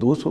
200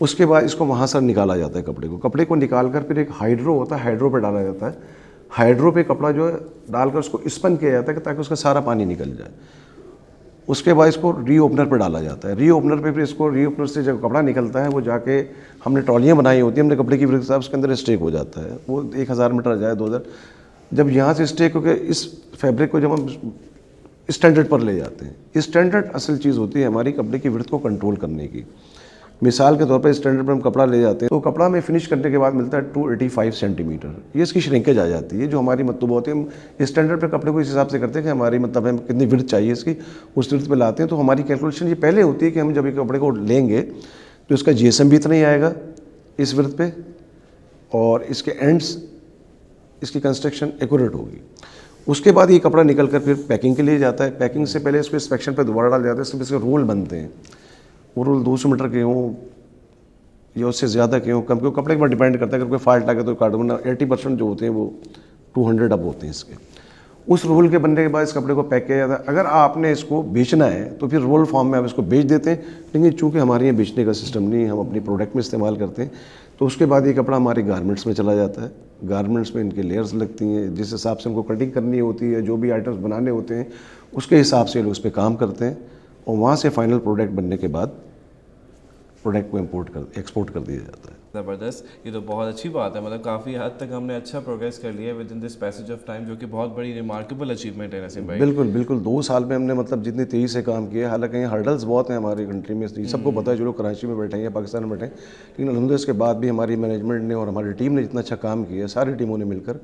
اس کے بعد اس کو وہاں سے نکالا جاتا ہے کپڑے کو نکال کر پھر ایک ہائیڈرو ہوتا ہے, ہائیڈرو پہ ڈالا جاتا ہے. ہائیڈرو پہ کپڑا جو ہے ڈال کر اس کو اسپن کیا جاتا ہے تاکہ اس کا سارا پانی نکل جائے. اس کے بعد اس کو ری اوپنر پہ ڈالا جاتا ہے. ری اوپنر پہ پھر اس کو ری اوپنر سے جب کپڑا نکلتا ہے وہ جا کے ہم نے ٹرالیاں بنائی ہوتی ہیں, ہم نے کپڑے کی ورک صاحب اس کے اندر اسٹیک ہو جاتا ہے. وہ 1000 میٹر جائے 2000, جب یہاں سے اسٹیک ہو کے اس فیبرک کو جب ہم اسٹینڈرڈ پر لے جاتے ہیں. اسٹینڈرڈ اصل چیز ہوتی ہے ہماری کپڑے کی ورتھ کو کنٹرول کرنے کی. مثال کے طور پر اسٹینڈرڈ پر ہم کپڑا لے جاتے ہیں تو کپڑا میں فنش کرنے کے بعد ملتا ہے 285 سینٹی میٹر. یہ اس کی شرنکیج آ جاتی ہے جو ہماری مطلوب ہوتی ہے. ہم اسٹینڈرڈ پہ کپڑے کو اس حساب سے کرتے ہیں کہ ہماری مطلب ہمیں کتنی ورتھ چاہیے اس کی, اس ورتھ پہ لاتے ہیں. تو ہماری کیلکولیشن یہ پہلے ہوتی ہے کہ ہم جب یہ کپڑے کو لیں گے تو اس کا جی ایس ایم بھی اتنا ہی آئے گا اس ورتھ پہ, اور اس کے اینڈس اس کی کنسٹرکشن ایکوریٹ ہوگی. اس کے بعد یہ کپڑا نکل کر پھر پیکنگ کے لیے جاتا ہے. پیکنگ سے پہلے اس کو انسپیکشن پہ دوبارہ ڈال جاتا ہے. اس کے رول بنتے ہیں, وہ رول 200 میٹر کے ہوں یا اس سے زیادہ کے ہوں, کم کے کپڑے کے اوپر ڈیپینڈ کرتا ہے. اگر کوئی فالٹ آ گیا تو کاٹ, ورنہ 80% جو ہوتے ہیں وہ 200 اب ہوتے ہیں اس کے. اس رول کے بننے کے بعد اس کپڑے کو پیک کیا جاتا ہے. اگر آپ نے اس کو بیچنا ہے تو پھر رول فارم میں آپ اس کو بیچ دیتے ہیں, لیکن چونکہ ہمارے یہاں بیچنے کا سسٹم نہیں ہے, ہم اپنی پروڈکٹ میں استعمال کرتے ہیں. تو اس کے بعد یہ کپڑا ہمارے گارمنٹس میں چلا جاتا ہے. گارمنٹس میں ان کے لیئرز لگتی ہیں, جس حساب سے ان کو کٹنگ کرنی ہوتی ہے, جو بھی آئٹمس بنانے ہوتے ہیں اس کے حساب سے لوگ اس پہ کام کرتے ہیں, اور وہاں سے فائنل پروڈکٹ بننے کے بعد پروڈکٹ کو ایکسپورٹ کر دیا جاتا ہے. زبردست, یہ تو بہت اچھی بات ہے. مطلب کافی حد تک ہم نے اچھا پروگریس کر لیا ہے with in this passage of time, جو کہ بہت بڑی ریمارکیبل اچیومنٹ ہے نسیم بھائی. بالکل بالکل 2 سال میں ہم نے مطلب جتنی تیزی سے کام کیا ہے. حالانکہ یہ ہرڈلز بہت ہیں ہماری کنٹری میں, سب کو پتہ ہے جو لوگ کراچی میں بیٹھے ہیں یا پاکستان میں بیٹھے ہیں, لیکن الحمدللہ اس کے بعد بھی ہماری مینجمنٹ نے اور ہماری ٹیم نے جتنا اچھا کام کیا ہے ساری ٹیموں نے مل کر,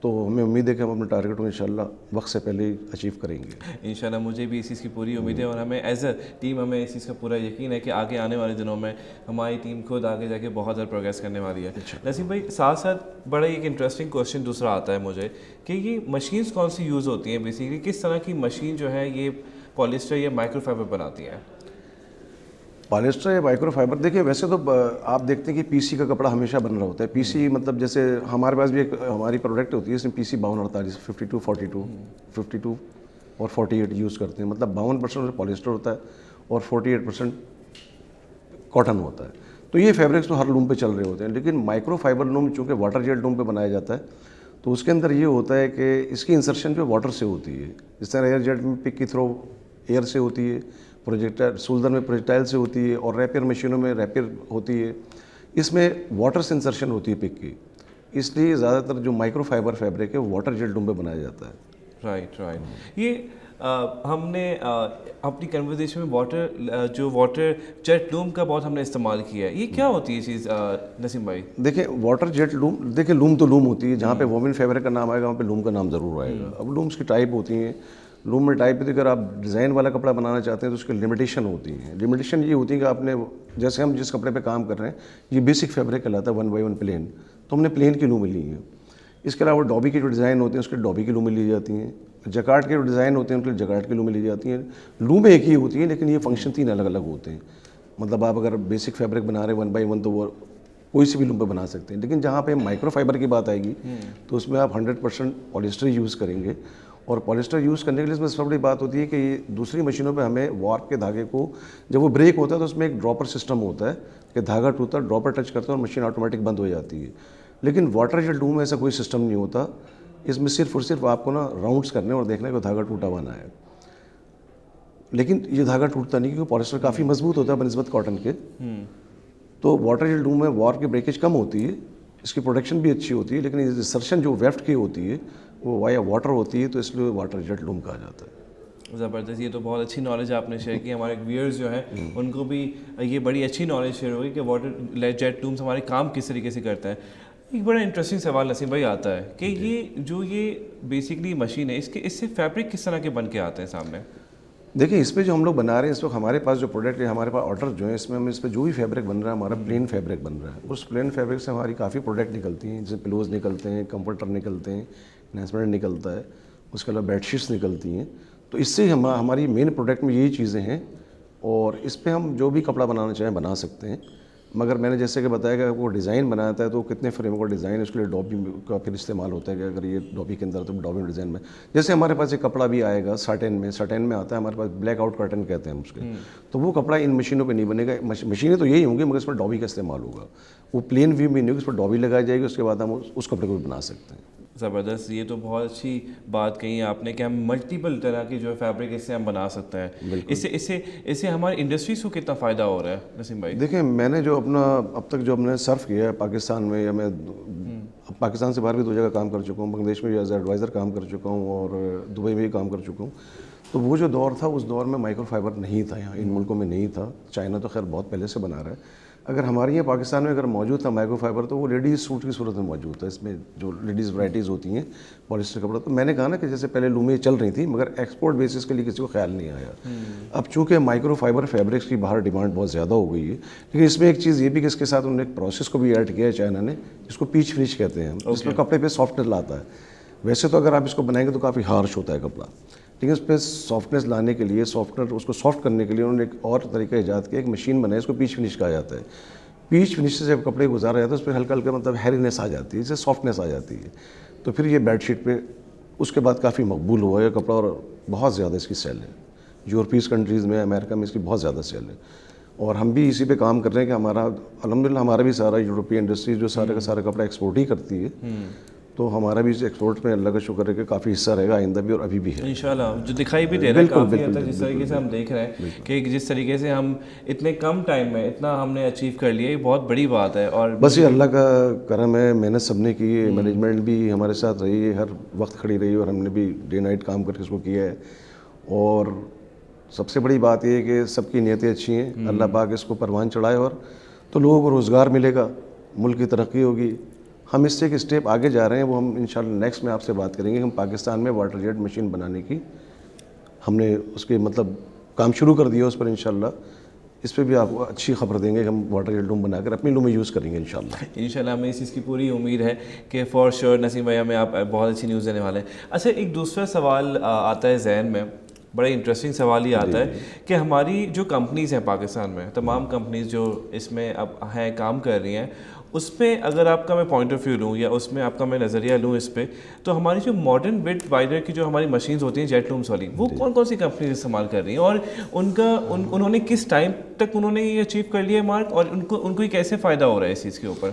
تو ہمیں امید ہے کہ ہم اپنے ٹارگیٹ کو انشاءاللہ وقت سے پہلے ہی اچیو کریں گے. انشاءاللہ مجھے بھی اس چیز کی پوری امید ہے, اور ہمیں ایز اے ٹیم ہمیں اس چیز کا پورا یقین ہے کہ آگے آنے والے دنوں میں ہماری ٹیم خود آگے جا کے بہت زیادہ پروگریس کرنے والی ہے. نسیم بھائی ساتھ ساتھ بڑا ایک انٹرسٹنگ کوشچن دوسرا آتا ہے مجھے کہ یہ مشینز کون سی یوز ہوتی ہیں بیسیکلی, کس طرح کی مشین جو ہے یہ پالیسٹر یا مائکرو فائبر بناتی ہیں؟ پالیسٹر یا مائکرو فائبر, دیکھیے ویسے تو آپ دیکھتے ہیں کہ پی سی کا کپڑا ہمیشہ بن رہا ہوتا ہے. پی سی مطلب جیسے ہمارے پاس بھی ایک ہماری پروڈکٹ ہوتی ہے اس میں پی سی 52-48 52-42 52 اور 48 یوز کرتے ہیں. مطلب 52% پالیسٹر ہوتا ہے اور 48% کاٹن ہوتا ہے. تو یہ فیبرکس تو ہر لوم پہ چل رہے ہوتے ہیں, لیکن مائکرو فائبر لوم چونکہ واٹر جیٹ لوم پہ بنایا جاتا ہے تو اس کے اندر یہ ہوتا ہے کہ اس کی انسرشن جو واٹر سے ہوتی ہے. جس طرح ایئر جیٹ میں پک کی تھرو ایئر سے ہوتی ہے, پروجیکٹائل سولدر میں پروجیکٹائل سے ہوتی ہے, اور ریپیئر مشینوں میں ریپیئر ہوتی ہے. اس میں واٹر سے انسرشن ہوتی ہے پک کی, اس لیے زیادہ تر جو مائکرو فائبر فیبرک ہے وہ واٹر جیٹ لوم پہ بنایا جاتا ہے. Right right. یہ ہم نے اپنی کنورزیشن میں واٹر جیٹ لوم کا بہت ہم نے استعمال کیا ہے. یہ کیا ہوتی ہے یہ چیز نسیم بھائی؟ دیکھیں واٹر جیٹ لوم, دیکھیں لوم تو لوم ہوتی ہے, جہاں پہ وومن فیبرک کا نام آئے گا وہاں پہ لوم کا نام ضرور آئے گا. اب لومس کی ٹائپ ہوتی ہیں. لوم میں ٹائپ اگر آپ ڈیزائن والا کپڑا بنانا چاہتے ہیں تو اس کی لمیٹیشن ہوتی ہیں. لمیٹیشن یہ ہوتی ہے کہ آپ نے جیسے ہم جس کپڑے پہ کام کر رہے ہیں یہ بیسک فیبرک کہلاتا ہے 1x1 پلین, تو ہم نے پلین کی لومیں لی ہیں. اس کے علاوہ ڈابی کی جو ڈیزائن ہوتے ہیں اس کے ڈابی کی لومیں لی جاتی ہیں. جکارٹ کے جو ڈیزائن ہوتے ہیں ان کے جکارٹ کی لومیں لی جاتی ہیں. لومیں ایک ہی ہوتی ہیں لیکن یہ فنکشن 3 الگ الگ ہوتے ہیں. مطلب آپ اگر بیسک فیبرک بنا رہے ہیں 1x1 تو وہ کوئی سی بھی لوم پہ بنا سکتے ہیں. لیکن جہاں پہ مائکرو فائبر کی بات آئے گی تو اس میں آپ 100% پالیسٹر یوز کریں گے. اور پالیسٹر یوز کرنے کے لیے اس میں سب سے بڑی بات ہوتی ہے کہ یہ دوسری مشینوں پہ ہمیں وارپ کے دھاگے کو جب وہ بریک ہوتا ہے تو اس میں ایک ڈراپر سسٹم ہوتا ہے کہ دھاگا ٹوٹتا ہے, ڈراپر ٹچ کرتا ہے اور مشین آٹومیٹک بند ہو جاتی ہے. لیکن واٹر جیٹ لوم میں ایسا کوئی سسٹم نہیں ہوتا. اس میں صرف اور صرف آپ کو نا راؤنڈس کرنے اور دیکھنا ہے کہ دھاگا ٹوٹا ہوا نہ ہے. لیکن یہ دھاگا ٹوٹتا نہیں کیونکہ پالیسٹر کافی مضبوط ہوتا ہے بنسبت کاٹن کے. تو واٹر جیٹ لوم میں وار کی بریکیج کم ہوتی ہے, اس کی پروڈکشن بھی اچھی ہوتی ہے, لیکن انسرشن جو ویفٹ کی ہوتی ہے وہ وایا واٹر ہوتی ہے, تو اس لیے واٹر جیٹ لوم کہا جاتا ہے. زبردست, یہ تو بہت اچھی نالج آپ نے شیئر کی. ہمارے ویئرز جو ہیں ان کو بھی یہ بڑی اچھی نالج شیئر ہوگی کہ واٹر جیٹ لومس ہمارے کام کس طریقے سے کرتا ہے. ایک بڑا انٹرسٹنگ سوال نسیم بھائی آتا ہے کہ یہ بیسکلی مشین ہے, اس سے فیبرک کس طرح کے بن کے آتے ہیں سامنے؟ دیکھیں اس پہ جو ہم لوگ بنا رہے ہیں اس وقت ہمارے پاس جو پروڈکٹ ہے, ہمارے پاس آرڈر جو ہے اس میں ہم اس پہ جو بھی فیبرک بن رہا ہے ہمارا پلین فیبرک بن رہا ہے. اس پلین فیبرک سے ہماری کافی پروڈکٹ نکلتی ہیں, جیسے پلوز نکلتے ہیں, کمفرٹر نکلتے ہیں, انہینسمنٹ نکلتا ہے, اس کے علاوہ بیڈ شیٹس نکلتی ہیں. تو اس سے ہماری مین پروڈکٹ میں یہی چیزیں ہیں, اور اس پہ ہم جو بھی کپڑا بنانا چاہیں بنا سکتے ہیں. مگر میں نے جیسے کہ بتایا کہ وہ ڈیزائن بناتا ہے تو کتنے فریم کا ڈیزائن ہے, اس کے لیے ڈاپی کا پھر استعمال ہوتا ہے کہ اگر یہ ڈاپی کے اندر تو ڈاپی ڈیزائن میں, جیسے ہمارے پاس ایک کپڑا بھی آئے گا ساٹن میں آتا ہے ہمارے پاس بلیک آؤٹ کرٹن کہتے ہیں اس کے, تو وہ کپڑا ان مشینوں پہ نہیں بنے گا. مشینیں تو یہی ہوں گی مگر اس میں ڈاپی کا استعمال ہوگا, وہ پلین ویو میں نہیں ہوگی, اس پر ڈاپی لگائی جائے گی, اس کے بعد ہم اس کپڑے کو بھی بنا سکتے ہیں. زبردست, یہ تو بہت اچھی بات کہی آپ نے کہ ہم ملٹیپل طرح کی جو ہے فیبرک اس سے ہم بنا سکتے ہیں. اس سے ہماری انڈسٹریز کو کتنا فائدہ ہو رہا ہے نسیم بھائی؟ دیکھیں میں نے جو اپنا اب تک جو ہم نے سرف کیا ہے پاکستان میں, یا میں پاکستان سے باہر بھی 2 جگہ کام کر چکا ہوں, بنگلہ دیش میں بھی ایز ایڈوائزر کام کر چکا ہوں اور دبئی میں بھی کام کر چکا ہوں. تو وہ جو دور تھا اس دور میں مائکرو فائبر نہیں تھا یہاں, ان ملکوں میں نہیں تھا. چائنا تو خیر بہت پہلے سے بنا رہا ہے. اگر ہمارے یہاں پاکستان میں اگر موجود تھا مائکرو فائبر تو وہ لیڈیز سوٹ کی صورت میں موجود تھا. اس میں جو لیڈیز ورائٹیز ہوتی ہیں پالیسٹر کپڑا, تو میں نے کہا نا کہ جیسے پہلے لومیں چل رہی تھی مگر ایکسپورٹ بیسس کے لیے کسی کو خیال نہیں آیا. اب چونکہ مائکرو فائبر فیبرکس کی باہر ڈیمانڈ بہت زیادہ ہو گئی ہے, لیکن اس میں ایک چیز یہ بھی کہ اس کے ساتھ انہوں نے ایک پروسیس کو بھی ایڈ کیا ہے چائنا نے, جس کو پیچ فنش کہتے ہیں, جس میں کپڑے پہ سافٹنس لاتا ہے. ویسے تو اگر آپ اس کو بنائیں گے تو کافی ہارش ہوتا ہے کپڑا, لیکن اس پہ سافٹنس لانے کے لیے, سافٹنر اس کو سافٹ کرنے کے لیے انہوں نے ایک اور طریقہ ایجاد کیا, ایک مشین بنائی, اس کو پیچ فنش کہا جاتا ہے. پیچ فنش سے جب کپڑے گزارا جاتا ہے اس پہ ہلکا ہلکا مطلب ہیرینس آ جاتی ہے, اس سے سافٹنس آ جاتی ہے. تو پھر یہ بیڈ شیٹ پہ اس کے بعد کافی مقبول ہوا ہے کپڑا, اور بہت زیادہ اس کی سیل ہے. یورپیز کنٹریز میں, امریکہ میں اس کی بہت زیادہ سیل ہے, اور ہم بھی اسی پہ کام کر رہے ہیں کہ ہمارا الحمدللہ ہمارا بھی سارا یورپی انڈسٹری جو سارے کا سارا کپڑا ایکسپورٹ ہی کرتی ہے, تو ہمارا بھی اس ایکسپورٹ میں اللہ کا شکر ہے کہ کافی حصہ رہے گا آئندہ بھی, اور ابھی بھی ہے انشاءاللہ. جو دکھائی بھی دے رہا ہے کافی حد تک جس طریقے سے ہم دیکھ رہے ہیں کہ جس طریقے سے ہم اتنے کم ٹائم میں اتنا ہم نے اچیو کر لیا, یہ بہت بڑی بات ہے. اور بس یہ اللہ کا کرم ہے, محنت سب نے کی ہے, مینجمنٹ بھی ہمارے ساتھ رہی ہے, ہر وقت کھڑی رہی ہے, اور ہم نے بھی ڈے نائٹ کام کر کے اس کو کیا ہے. اور سب سے بڑی بات یہ ہے کہ سب کی نیتیں اچھی ہیں, اللہ پاک اس کو پروان چڑھائے, اور تو لوگوں کو روزگار ملے گا, ملک کی ترقی ہوگی. ہم اس سے ایک اسٹیپ آگے جا رہے ہیں, وہ ہم انشاءاللہ نیکسٹ میں آپ سے بات کریں گے. ہم پاکستان میں واٹر جیٹ مشین بنانے کی ہم نے اس کے مطلب کام شروع کر دیا اس پر. انشاءاللہ اس پہ بھی آپ کو اچھی خبر دیں گے کہ ہم واٹر جیٹ لوم بنا کر اپنی لوم میں یوز کریں گے انشاءاللہ. انشاءاللہ ہمیں اس چیز کی پوری امید ہے کہ فار شیور نسیم بھائی ہمیں آپ بہت اچھی نیوز دینے والے ہیں. اچھا, ایک دوسرا سوال آتا ہے ذہن میں, بڑا انٹرسٹنگ سوال یہ آتا ہے کہ ہماری جو کمپنیز ہیں پاکستان میں, تمام کمپنیز جو اس میں اب ہیں کام کر رہی ہیں, اس پہ اگر آپ کا میں پوائنٹ آف ویو لوں یا اس میں آپ کا میں نظریہ لوں اس پہ, تو ہماری جو ماڈرن وڈ وائڈر کی جو ہماری مشینز ہوتی ہیں جیٹ لومس والی, وہ کون کون سی کمپنیز استعمال کر رہی ہیں, اور انہوں نے کس ٹائم تک انہوں نے یہ اچیو کر لیا ہے مارک, اور ان کو یہ کیسے فائدہ ہو رہا ہے اس چیز کے اوپر؟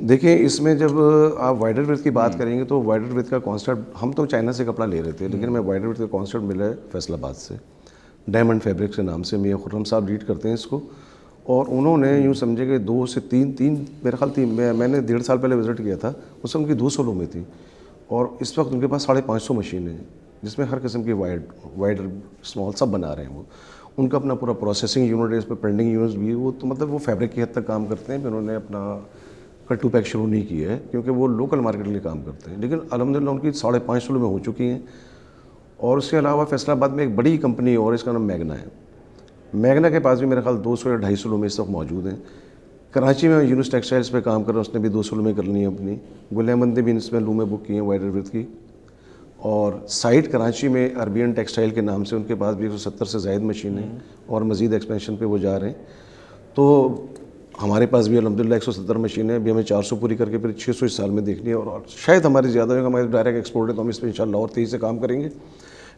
دیکھیں اس میں جب آپ وائڈر وتھ کی بات کریں گے تو وائڈر وتھ کا کانسیپٹ ہم تو چائنا سے کپڑا لے رہے تھے, لیکن میں وائڈر وتھ کا کانسیپٹ ملا ہے فیصل آباد سے, ڈائمنڈ فیبرک کے نام سے. میاں خرم صاحب لیڈ کرتے ہیں اس کو, اور انہوں نے یوں سمجھے کہ 2 سے 3 میرے خیال 3 میں نے 1.5 سال پہلے وزٹ کیا تھا, اس میں ان کی 200 لومیں تھیں, اور اس وقت ان کے پاس 550 مشینیں ہیں جس میں ہر قسم کی وائڈر اسمال سب بنا رہے ہیں. وہ ان کا اپنا پورا پروسیسنگ یونٹ ہے, اس پہ پرنٹنگ یونٹس بھی ہے. وہ تو مطلب وہ فیبرک کی حد تک کام کرتے ہیں, پھر انہوں نے اپنا کٹ ٹو پیک شروع نہیں کیا ہے کیونکہ وہ لوکل مارکیٹ کے لیے کام کرتے ہیں. لیکن الحمدللہ ان کی 550 لومیں ہو چکی ہیں. اور اس کے علاوہ فیصل آباد میں ایک بڑی کمپنی اور اس کا نام میگنا ہے. میگنا کے پاس بھی میرے خیال 200 یا 250 لومیں اس وقت موجود ہیں. کراچی میں یونس ٹیکسٹائلس پہ کام کر رہا ہے, اس نے بھی 200 لومیں کر لی ہیں اپنی. گل احمد نے بھی اس میں لومیں بک کی ہیں وائڈر وتھ کی. اور سائٹ کراچی میں عربین ٹیکسٹائل کے نام سے ان کے پاس بھی 170 سے زائد مشینیں ہیں, اور مزید ایکسپینشن پہ وہ جا رہے ہیں. تو ہمارے پاس بھی الحمدللہ 170 مشینیں ہیں, ابھی ہمیں 400 پوری کر کے پھر 600 اس سال میں دیکھنی ہے, اور شاید ہماری زیادہ ہوگا. ہمارے ڈائریکٹ ایکسپورٹ ہے تو ہم اس پہ انشاءاللہ اور تیزی سے کام کریں گے.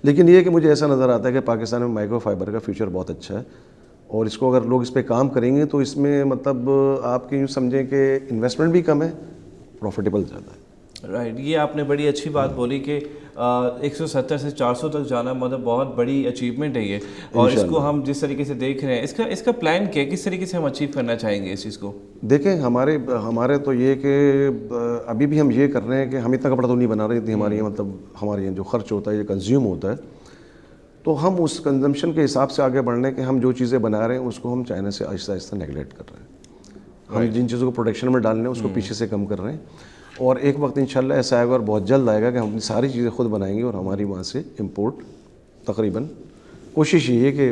لیکن یہ کہ مجھے ایسا نظر آتا ہے کہ پاکستان میں مائکرو فائبر کا فیوچر بہت اچھا ہے, اور اس کو اگر لوگ اس پہ کام کریں گے تو اس میں مطلب آپ کی یوں سمجھیں کہ انویسٹمنٹ بھی کم ہے, پروفیٹیبل زیادہ ہے. رائٹ, یہ آپ نے بڑی اچھی بات بولی کہ 170 سے 400 تک جانا مطلب بہت بڑی اچیومنٹ ہے یہ, اور اس کو ہم جس طریقے سے دیکھ رہے ہیں, اس کا پلان کیا ہے, کس طریقے سے ہم اچیو کرنا چاہیں گے اس چیز کو؟ دیکھیں ہمارے تو یہ کہ ابھی بھی ہم یہ کر رہے ہیں کہ ہم اتنا کپڑا تو نہیں بنا رہے اتنی ہمارے یہاں مطلب ہمارے یہاں جو خرچ ہوتا ہے یہ کنزیوم ہوتا ہے, تو ہم اس کنزمپشن کے حساب سے آگے بڑھ رہے ہیں کہ ہم جو چیزیں بنا رہے ہیں اس کو ہم چائنا سے آہستہ آہستہ نیگلیکٹ کر رہے ہیں. ہم جن چیزوں کو پروڈکشن میں ڈالنے ہیں اس کو پیچھے سے کم کر رہے ہیں, اور ایک وقت انشاءاللہ ایسا آئے گا اور بہت جلد آئے گا کہ ہم اپنی ساری چیزیں خود بنائیں گے, اور ہماری وہاں سے امپورٹ تقریباً کوشش یہ ہے کہ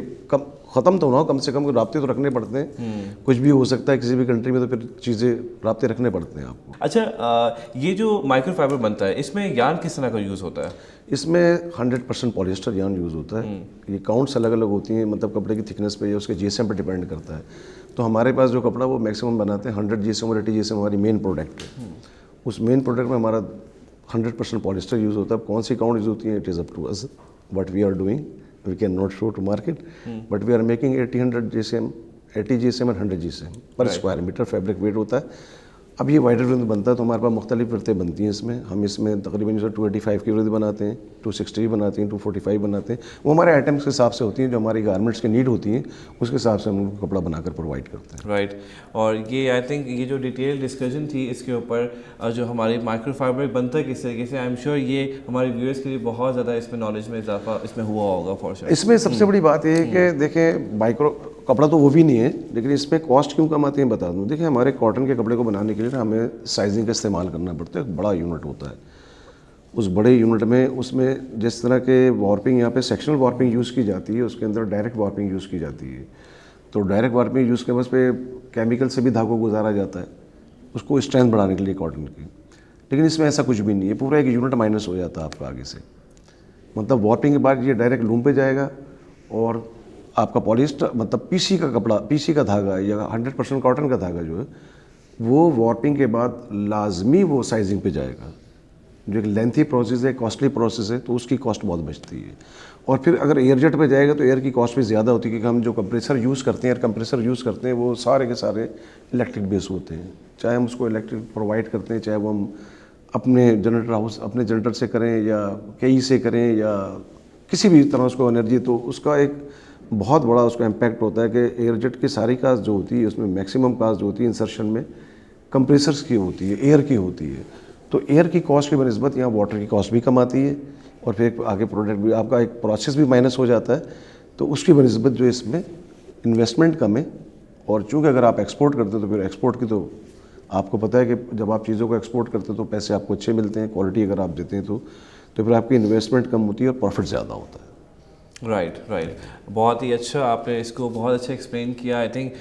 ختم تو نہ ہو, کم سے کم رابطے تو رکھنے پڑتے ہیں. کچھ بھی ہو سکتا ہے کسی بھی کنٹری میں, تو پھر چیزیں رابطے رکھنے پڑتے ہیں آپ کو. اچھا, یہ جو مائکرو فائبر بنتا ہے اس میں یارن کس طرح کا یوز ہوتا ہے؟ اس میں 100% پولیسٹر یارن یوز ہوتا ہے. یہ کاؤنٹس الگ الگ ہوتی ہیں, مطلب کپڑے کی تھکنس پہ یا اس کے جی ایس ایم پہ ڈیپینڈ کرتا ہے. تو ہمارے پاس جو کپڑا وہ میکسیمم بناتے ہیں 100 GSM اور 80 GSM ہماری مین پروڈکٹ ہے. اس مین پروڈکٹ میں ہمارا 100% پولیسٹر یوز ہوتا ہے. کون سی اکاؤنٹ یوز ہوتی ہیں it is up to us what we are doing. We can not show to market but we are making 80 GSM 80 GSM اور 100 GSM پر اسکوائر میٹر فیبرک ویٹ ہوتا ہے. اب یہ وائڈر ورتھ بنتا ہے تو ہمارے پاس مختلف ورتیں بنتی ہیں. اس میں ہم اس میں تقریباً 285 کی ورتھ بناتے ہیں, 260 بھی بناتے ہیں, 245 بناتے ہیں. وہ ہمارے آئٹمس کے حساب سے ہوتی ہیں جو ہماری گارمنٹس کی نیڈ ہوتی ہیں, اس کے حساب سے ہم ان کو کپڑا بنا کر پرووائڈ کرتے ہیں. رائٹ. اور یہ آئی تھنک یہ جو ڈیٹیل ڈسکشن تھی اس کے اوپر جو ہماری مائکرو فائبر بنتا ہے کس طریقے سے, آئی ایم شیور یہ ہمارے ویورس کے لیے بہت زیادہ اس میں نالج میں اضافہ اس میں ہوا ہوگا فار شیور. اس میں سب سے بڑی بات یہ ہے کہ دیکھیں مائکرو کپڑا تو وہ بھی نہیں ہے, لیکن اس میں کاسٹ کیوں کم آتی ہے بتا دوں. دیکھیں ہمارے کاٹن کے کپڑے کو بنانے کے لیے نا ہمیں سائزنگ کا استعمال کرنا پڑتا ہے. ایک بڑا یونٹ ہوتا ہے, اس بڑے یونٹ میں اس میں جس طرح کے وارپنگ یہاں پہ سیکشنل وارپنگ یوز کی جاتی ہے, اس کے اندر ڈائریکٹ وارپنگ یوز کی جاتی ہے. تو ڈائریکٹ وارپنگ یوز کے بس پہ کیمیکل سے بھی دھاگوں کو گزارا جاتا ہے اس کو اسٹرینتھ بڑھانے کے لیے کاٹن کی. لیکن اس میں ایسا کچھ بھی نہیں ہے, پورا ایک یونٹ مائنس ہو جاتا ہے آپ کا آگے سے. مطلب وارپنگ کے بعد یہ ڈائریکٹ لوم پہ جائے گا اور آپ کا پولیسٹر مطلب پی سی کا کپڑا, پی سی کا دھاگا یا 100% کاٹن کا دھاگا جو ہے وہ وارپنگ کے بعد لازمی وہ سائزنگ پہ جائے گا, جو ایک لینتھی پروسیس ہے, کاسٹلی پروسیس ہے, تو اس کی کاسٹ بہت بچتی ہے. اور پھر اگر ایئر جیٹ پہ جائے گا تو ایئر کی کاسٹ بھی زیادہ ہوتی ہے, کیونکہ ہم جو کمپریسر یوز کرتے ہیں, ایئر کمپریسر یوز کرتے ہیں, وہ سارے کے سارے الیکٹرک بیس ہوتے ہیں. چاہے ہم اس کو الیکٹرک پرووائڈ کرتے ہیں, چاہے وہ ہم اپنے جنریٹر ہاؤس اپنے جنریٹر سے کریں یا کئی سے کریں یا کسی بھی طرح اس کو انرجی, تو اس کا ایک بہت بڑا اس کا امپیکٹ ہوتا ہے کہ ایئر جیٹ کی ساری کاسٹ جو ہوتی ہے اس میں میکسیمم کاسٹ جو ہوتی ہے انسرشن میں کمپریسرس کی ہوتی ہے, ایئر کی ہوتی ہے. تو ایئر کی کاسٹ کی بنسبت یہاں واٹر کی کاسٹ بھی کم آتی ہے, اور پھر آگے پروڈکٹ بھی آپ کا ایک پروسیس بھی مائنس ہو جاتا ہے. تو اس کی بنسبت جو اس میں انویسٹمنٹ کم ہے. اور چونکہ اگر آپ ایکسپورٹ کرتے ہیں تو پھر ایکسپورٹ کی تو آپ کو پتہ ہے کہ جب آپ چیزوں کو ایکسپورٹ کرتے ہیں تو پیسے آپ کو اچھے ملتے ہیں, کوالٹی اگر آپ دیتے ہیں تو پھر آپ کی انویسٹمنٹ کم ہوتی ہے اور پروفٹ زیادہ ہوتا ہے. رائٹ. بہت ہی اچھا آپ نے اس کو بہت اچھا ایکسپلین کیا. آئی تھنک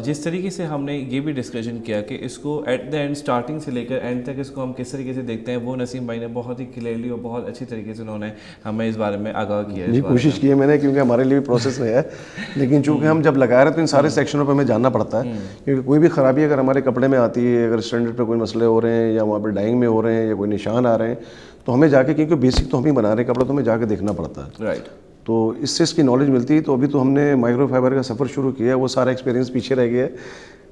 جس طریقے سے ہم نے یہ بھی ڈسکشن کیا کہ اس کو ایٹ دا اینڈ اسٹارٹنگ سے لے کر اینڈ تک اس کو ہم کس طریقے سے دیکھتے ہیں, وہ نسیم بھائی نے بہت ہی کلیئرلی اور بہت اچھی طریقے سے انہوں نے ہمیں اس بارے میں آگاہ کیا. جی کوشش کی ہے میں نے, کیونکہ ہمارے لیے بھی پروسیس ہے, لیکن چونکہ ہم جب لگا رہے ہیں تو ان سارے سیکشنوں پہ ہمیں جاننا پڑتا ہے. کیونکہ کوئی بھی خرابی اگر ہمارے کپڑے میں آتی ہے, اگر اسٹینڈرڈ پہ کوئی مسئلے ہو رہے ہیں یا وہاں پہ ڈائنگ میں ہو رہے ہیں یا کوئی نشان آ رہے ہیں, تو ہمیں جا کے, کیونکہ بیسک تو ہم ہی بنا رہے ہیں کپڑا, تو ہمیں جا کے دیکھنا پڑتا ہے. رائٹ. تو اس سے اس کی نالج ملتی ہے. تو ابھی تو ہم نے مائکرو فائبر کا سفر شروع کیا ہے, وہ سارا ایکسپیرینس پیچھے رہ گیا ہے,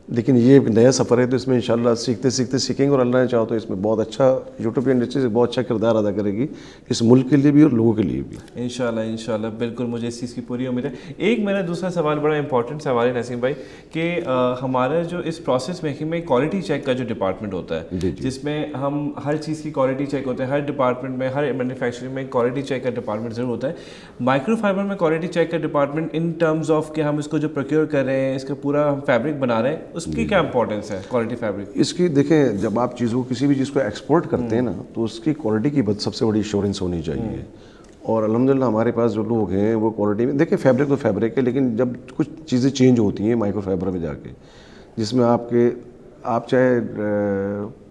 لیکن یہ ایک نیا سفر ہے. تو اس میں انشاءاللہ سیکھتے سیکھتے سیکھیں گے, اور اللہ نے چاہو تو اس میں بہت اچھا یوٹیوبین انڈسٹری سے بہت اچھا کردار ادا کرے گی اس ملک کے لیے بھی اور لوگوں کے لیے بھی انشاءاللہ. بالکل مجھے اس چیز کی پوری امید ہے. ایک میرا دوسرا سوال بڑا امپورٹنٹ سوال ہے نسیم بھائی, کہ ہمارا جو اس پروسیس میکنگ میں کوالٹی چیک کا جو ڈپارٹمنٹ ہوتا ہے, جس میں ہم ہر چیز کی کوالٹی چیک ہوتے ہیں, ہر ڈپارٹمنٹ میں ہر مینوفیکچرنگ میں کوالٹی چیک کا ڈپارٹمنٹ ضرور ہوتا ہے. مائکرو فائبر میں کوالٹی چیک کا ڈپارٹمنٹ ان ٹرمز آف کہ ہم اس کو جو پروکیور کر رہے ہیں, اس کا پورا ہم فیبرک بنا رہے ہیں, اس کی کیا امپورٹنس ہے کوالٹی فیبرک اس کی؟ دیکھیں جب آپ چیزوں کسی بھی چیز کو ایکسپورٹ کرتے ہیں نا, تو اس کی کوالٹی کی سب سے بڑی ایشورنس ہونی چاہیے. اور الحمدللہ ہمارے پاس جو لوگ ہیں وہ کوالٹی میں, دیکھیں فیبرک تو فیبرک ہے, لیکن جب کچھ چیزیں چینج ہوتی ہیں مائکرو فائبر میں جا کے, جس میں آپ چاہے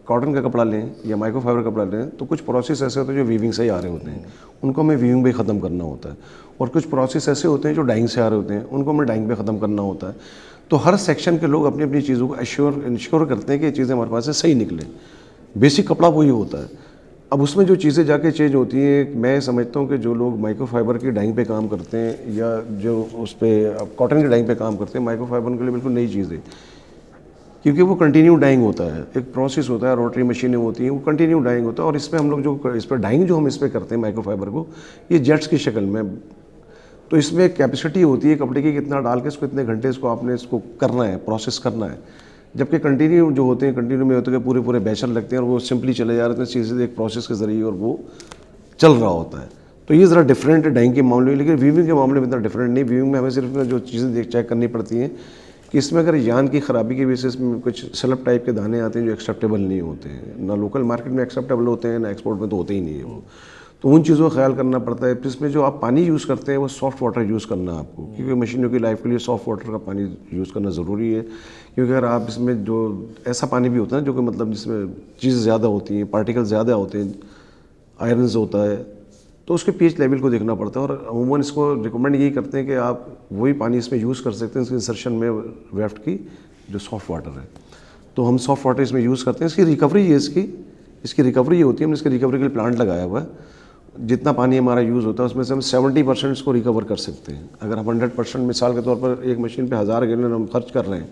کاٹن کا کپڑا لیں یا مائکرو فائبر کا کپڑا لیں, تو کچھ پروسیس ایسے ہوتے ہیں جو ویونگ سے ہی آ رہے ہوتے ہیں, ان کو ہمیں ویونگ پہ ختم کرنا ہوتا ہے. اور کچھ پروسیس ایسے ہوتے ہیں جو ڈائنگ سے آ رہے ہوتے ہیں, ان کو ہمیں ڈائنگ پہ ختم کرنا ہوتا ہے. تو ہر سیکشن کے لوگ اپنی اپنی چیزوں کو انشور کرتے ہیں کہ یہ چیزیں ہمارے پاس سے صحیح نکلیں. بیسک کپڑا وہی ہوتا ہے. اب اس میں جو چیزیں جا کے چینج ہوتی ہیں, میں سمجھتا ہوں کہ جو لوگ مائکرو فائبر کی ڈائنگ پہ کام کرتے ہیں یا جو اس پہ کاٹن کی ڈائنگ پہ کام کرتے ہیں, مائکرو فائبر کے لیے بالکل نئی چیز ہے, کیونکہ وہ کنٹینیو ڈائنگ ہوتا ہے, ایک پروسیس ہوتا ہے, روٹری مشینیں ہوتی ہیں, وہ کنٹینیو ڈائنگ ہوتا ہے. اور اس پہ ہم لوگ جو اس پہ ڈائنگ جو ہم اس پہ کرتے ہیں مائکرو فائبر کو, یہ جیٹس کی شکل میں, تو اس میں ایک کیپیسٹی ہوتی ہے کپڑے کی, کتنا ڈال کے اس کو اتنے گھنٹے اس کو آپ نے اس کو کرنا ہے, پروسیس کرنا ہے. جبکہ کنٹینیو جو ہوتے ہیں, کنٹینیو میں ہوتے ہیں کہ پورے بیچر لگتے ہیں اور وہ سمپلی چلے جا رہے ہیں چیزیں ایک پروسیس کے ذریعے, اور وہ چل رہا ہوتا ہے. تو یہ ذرا ڈفرینٹ ہے ڈائنگ کے معاملے میں, لیکن ویونگ کے معاملے میں اتنا ڈفرینٹ نہیں. ویونگ میں ہمیں صرف جو چیزیں چیک کرنی پڑتی ہیں کہ اس میں اگر یان کی خرابی کی وجہ سے اس میں کچھ سلپ ٹائپ کے دانے آتے ہیں جو ایکسیپٹیبل نہیں ہوتے ہیں, نہ لوکل مارکیٹ میں ایکسیپٹیبل ہوتے ہیں, نہ ایکسپورٹ میں تو ہوتے ہی نہیں ہیں وہ. تو ان چیزوں کا خیال کرنا پڑتا ہے. پھر اس میں جو آپ پانی یوز کرتے ہیں وہ سافٹ واٹر یوز کرنا ہے آپ کو, کیونکہ مشینوں کی لائف کے لیے سافٹ واٹر کا پانی یوز کرنا ضروری ہے. کیونکہ اگر آپ اس میں جو ایسا پانی بھی ہوتا ہے جو کہ مطلب جس میں چیزیں زیادہ ہوتی ہیں, پارٹیکل زیادہ ہوتے ہیں, آئرنز ہوتا ہے, تو اس کے پی ایچ لیول کو دیکھنا پڑتا ہے، اور عموماً اس کو ریکمینڈ یہی کرتے ہیں کہ آپ وہی پانی اس میں یوز کر سکتے ہیں اس کی انسرشن میں ویفٹ کی جو سافٹ واٹر ہے، تو ہم سافٹ واٹر اس میں یوز کرتے ہیں. اس کی ریکوری یہ اس کی ریکوری یہ ہوتی ہے، ہم نے اس کی ریکوری کے لیے پلانٹ لگایا ہوا ہے. جتنا پانی ہمارا یوز ہوتا ہے اس میں سے ہم 70% اس کو ریکور کر سکتے ہیں. اگر ہم 100% مثال کے طور پر ایک مشین پہ 1000 گیلن ہم خرچ کر رہے ہیں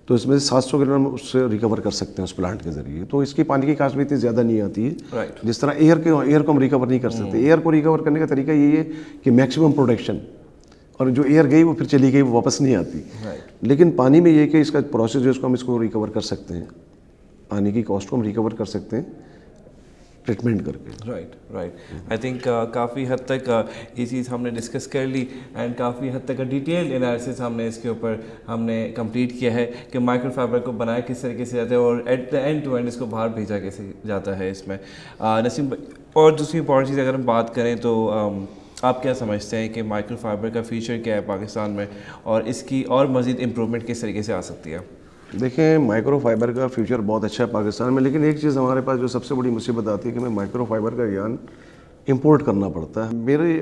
تو اس میں سے 700 گیلن ہم اس سے ریکور کر سکتے ہیں اس پلانٹ کے ذریعے. تو اس کی پانی کی کاسٹ بھی اتنی زیادہ نہیں آتی ہے جس طرح ایئر کو ہم ریکور نہیں کر سکتے. ایئر کو ریکور کرنے کا طریقہ یہی ہے کہ میکسیمم پروڈکشن، اور جو ایئر گئی وہ پھر چلی گئی، وہ واپس نہیں آتی. لیکن پانی میں یہ کہ اس کا پروسیس جو اس کو ہم اس کو ریکور کر سکتے ہیں، پانی کی کاسٹ کو ہم ریکور کر سکتے ہیں ٹریٹمنٹ کر کے. رائٹ آئی تھنک کافی حد تک یہ چیز ہم نے ڈسکس کر لی، اینڈ کافی حد تک ڈیٹیل انالیسس ہم نے اس کے اوپر ہم نے کمپلیٹ کیا ہے کہ مائکرو فائبر کو بنایا کس طریقے سے جاتا ہے اور at the end to end اس کو باہر بھیجا کیسے جاتا ہے اس میں. نسیم بھائی، اور دوسری امپورٹنٹ چیز اگر ہم بات کریں تو آپ کیا سمجھتے ہیں کہ مائکرو فائبر کا فیوچر کیا ہے پاکستان میں، اور اس کی اور مزید امپرومنٹ کس طریقے سے آ سکتی ہے؟ دیکھیں، مائکرو فائبر کا فیوچر بہت اچھا ہے پاکستان میں، لیکن ایک چیز ہمارے پاس جو سب سے بڑی مصیبت آتی ہے کہ ہمیں مائکرو فائبر کا گیان امپورٹ کرنا پڑتا ہے.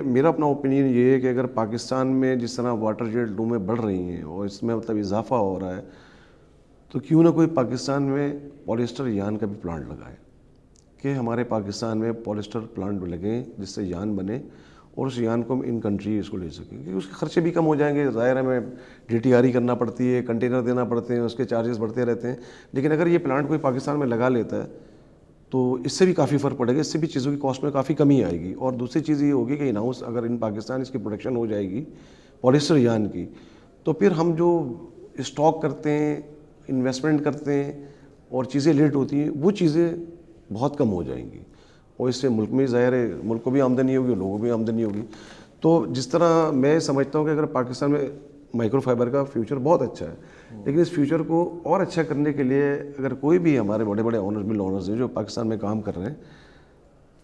میرا اپنا اوپینین یہ ہے کہ اگر پاکستان میں جس طرح واٹر جیٹ ڈومیں بڑھ رہی ہیں اور اس میں مطلب اضافہ ہو رہا ہے، تو کیوں نہ کوئی پاکستان میں پولیسٹر یان کا بھی پلانٹ لگائے، کہ ہمارے پاکستان میں پولیسٹر پلانٹ لگیں جس سے یان بنے اور اس یان کو ہم ان کنٹری اس کو لے سکیں، کیونکہ اس کے خرچے بھی کم ہو جائیں گے. ظاہر ہے ہمیں DTR کرنا پڑتی ہے، کنٹینر دینا پڑتے ہیں، اس کے چارجز بڑھتے رہتے ہیں. لیکن اگر یہ پلانٹ کوئی پاکستان میں لگا لیتا ہے تو اس سے بھی کافی فرق پڑے گا، اس سے بھی چیزوں کی کاسٹ میں کافی کمی آئے گی. اور دوسری چیز یہ ہوگی کہ ان ہاؤس اگر ان پاکستان اس کی پروڈکشن ہو جائے گی پولیسٹر یان کی، تو پھر ہم جو اسٹاک کرتے ہیں، انویسٹمنٹ کرتے ہیں اور چیزیں لیٹ ہوتی ہیں، وہ چیزیں بہت کم ہو جائیں گی، اور اس سے ملک میں ظاہر ہے ملک کو بھی آمدنی ہوگی اور لوگوں کو بھی آمدنی ہوگی. تو جس طرح میں سمجھتا ہوں کہ اگر پاکستان میں مائکرو فائبر کا فیوچر بہت اچھا ہے، لیکن اس فیوچر کو اور اچھا کرنے کے لیے اگر کوئی بھی ہمارے بڑے بڑے مل اونرز ہیں جو پاکستان میں کام کر رہے ہیں،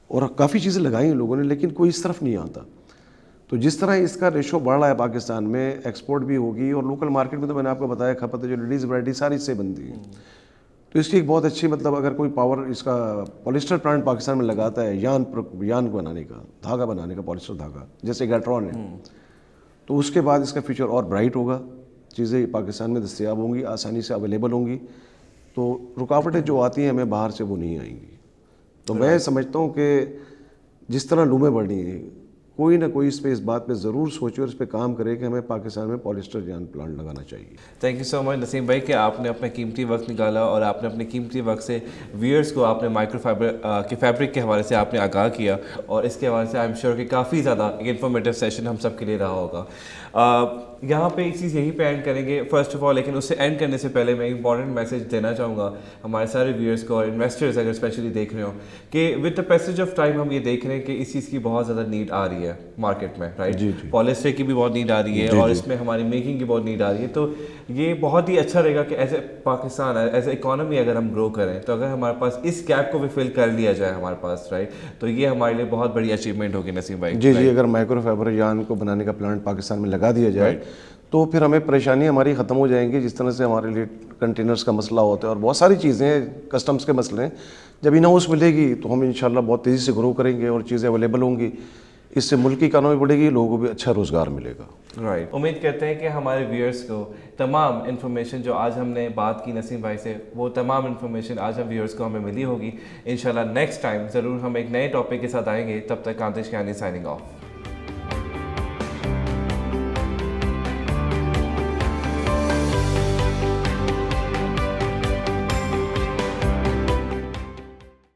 اور کافی چیزیں لگائی ہیں لوگوں نے، لیکن کوئی اس طرف نہیں آتا. تو جس طرح اس کا ریشو بڑھ رہا ہے پاکستان میں، ایکسپورٹ بھی ہوگی اور لوکل مارکیٹ میں تو میں نے آپ کو بتایا کھپت ہے جو لیڈیز ورائٹی ساری اس سے بنتی ہے. تو اس کی ایک بہت اچھی مطلب اگر کوئی پاور اس کا پولیسٹر پلانٹ پاکستان میں لگاتا ہے یان کو بنانے کا، دھاگا بنانے کا، پولیسٹر دھاگا جیسے گیٹرون ہے، تو اس کے بعد اس کا فیوچر اور برائٹ ہوگا. چیزیں پاکستان میں دستیاب ہوں گی، آسانی سے اویلیبل ہوں گی، تو رکاوٹیں جو آتی ہیں ہمیں باہر سے وہ نہیں آئیں گی. تو میں سمجھتا ہوں کہ جس طرح لومیں بڑھ رہی ہیں، کوئی نہ کوئی اس پہ اس بات پہ ضرور سوچے اور اس پہ کام کرے کہ ہمیں پاکستان میں پولیسٹر یان پلانٹ لگانا چاہیے. تھینک یو سو مچ نسیم بھائی کہ آپ نے اپنا قیمتی وقت نکالا اور آپ نے اپنے قیمتی وقت سے ویئرس کو آپ نے مائکرو فائبر کے فیبرک کے حوالے سے آپ نے آگاہ کیا، اور اس کے حوالے سے آئی ایم شیور کہ کافی زیادہ ایک انفارمیٹیو سیشن ہم سب کے لیے رہا ہوگا. یہاں پہ ایک چیز یہیں پہ اینڈ کریں گے فرسٹ آف آل، لیکن اس سے اینڈ کرنے سے پہلے میں امپورٹنٹ میسیج دینا چاہوں گا ہمارے سارے ویئرس کو اور انویسٹرز اگر اسپیشلی دیکھ رہے ہوں کہ with the passage of time ہم یہ دیکھ رہے ہیں کہ اس چیز کی بہت زیادہ نیڈ آ رہی ہے مارکیٹ میں، رائٹ؟ پالیسٹر کی بھی بہت نیڈ آ رہی ہے اور اس میں ہماری میکنگ کی بہت نیڈ آ رہی ہے. تو یہ بہت ہی اچھا رہے گا کہ as a Pakistan as a economy اگر ہم گرو کریں تو اگر ہمارے پاس اس گیپ کو بھی فل کر لیا جائے ہمارے پاس، رائٹ، تو یہ ہمارے لیے بہت بڑی اچیومنٹ ہوگی نسیم بھائی. جی اگر مائکرو فائبر یان کو بنانے کا پلانٹ پاکستان میں لگا دیا جائے تو پھر ہمیں پریشانی ہماری ختم ہو جائیں گی. جس طرح سے ہمارے لیے کنٹینرز کا مسئلہ ہوتا ہے اور بہت ساری چیزیں کسٹمز کے مسئلے ہیں، جب ان ہاؤس ملے گی تو ہم انشاءاللہ بہت تیزی سے گرو کریں گے اور چیزیں اویلیبل ہوں گی. اس سے ملک کی اکانومی بڑھے گی، لوگوں کو بھی اچھا روزگار ملے گا. رائٹ، امید کرتے ہیں کہ ہمارے ویئرس کو تمام انفارمیشن جو آج ہم نے بات کی نسیم بھائی سے، وہ تمام انفارمیشن آج ہم ویئرس کو ہمیں ملی ہوگی. انشاءاللہ نیکسٹ ٹائم ضرور ہم ایک نئے ٹاپک کے ساتھ آئیں گے. تب تک کانتش کیانی سائننگ آف.